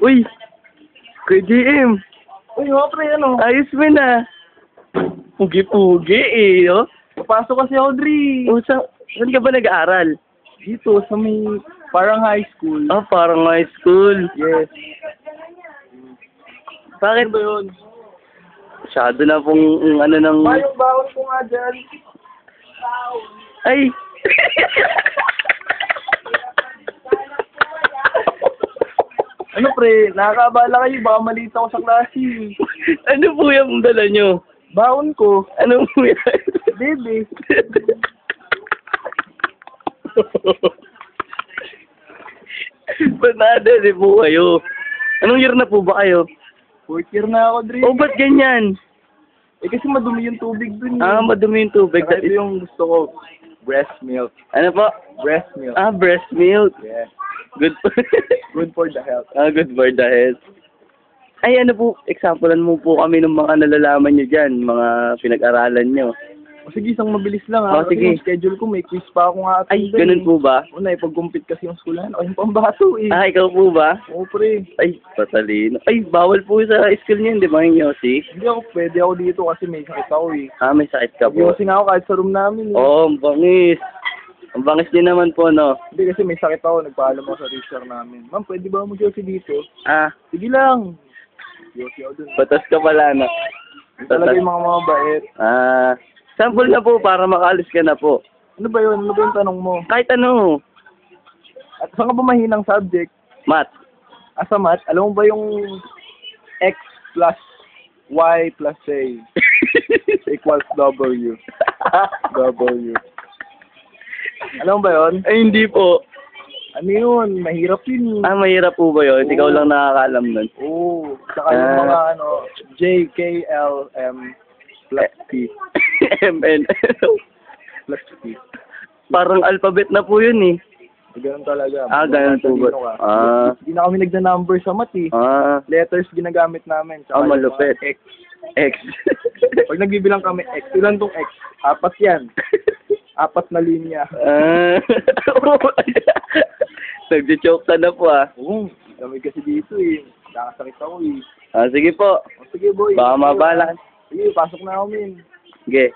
Uy! Kuya GM! Uy, nga pre, ano? Ayos mo na! Pugi-pugi eh, oh. Papasok kasi ako, Dre. O, saan ka ba nag-aaral? Dito, sa may parang high school. Ah, parang high school. Yes. Bakit? Ano ba yun? Masyado na pong ano ng... Bawal ko nga dyan. Ay! Ano pre, nakakaabala kayo, baka maliit ako sa klase. Ano po yung dala nyo? Baon ko. Ano po yan? Bebe. Banada, di po kayo. Anong year na po ba kayo? 4th year na ako, Dre. Oh, ba't ganyan? Eh kasi madumi yung tubig dun. Ah, madumi yung tubig. Saka ito yung gusto ko. Breast milk. Ano po? Breast milk. Ah, breast milk. Yeah. Good po. Good for the health. Ah, good for the health. Ay, ano po, examplean mo po kami ng mga nalalaman nyo dyan, mga pinag-aralan nyo. O sige, isang mabilis lang Oh, ha. Kasi sige. yung schedule ko, may quiz pa ako nga. Ay, ganun po ba? Una, ipag-compete kasi yung schoolan. Ako yung pambato eh. Ah, ikaw po ba? Oo, pre. Ay, patalino. Ay, bawal po sa school niyo, di ba, yung Yossi? Hindi ako, pwede ako dito kasi may sakit ako eh. Ah, may sakit ka po. Yosin ako kahit sa room namin eh. Oh, ang bangis. Ang bangis din naman po, no? Hindi kasi may sakit ako, nagpaalam ako sa teacher namin. Ma'am, pwede ba mag-yosi dito? Ah, Sige lang. Yosi ako dun. batas ka pala, no? Yung talaga yung mga bait. Ah, sample na po para makalis ka na po. Ano ba yun? Ano ba yung tanong mo? Kahit ano, At saan ka ba mahinang subject? math. Sa math, alam mo ba yung x plus y plus a equals w? W. Alam mo ba yun? Ay, hindi po. Ano yun? Mahirap yun. Ah, mahirap po ba yun? Ikaw lang nakakaalam nun. Oo. Saka yung mga ano, J, K, L, M plus P. MN. Plus P. Parang alphabet na po yun eh. Ganun talaga. Ah, ganun po ba? Matalino ka. Ah. Hindi na kami nagna-number sa math eh. Ah, Letters ginagamit namin. Ah, yung malupit. mga X. X. Pag nagbibilang kami X, ilan tong X? 4 yan. 4 na linya. Ah. Nagjo-joke ka na po ah. Oo. Dami kasi dito eh. Nakasakit ako eh. Ah, sige po. O sige boy. Baka mabala. Sige, pasok na ako min. Sige.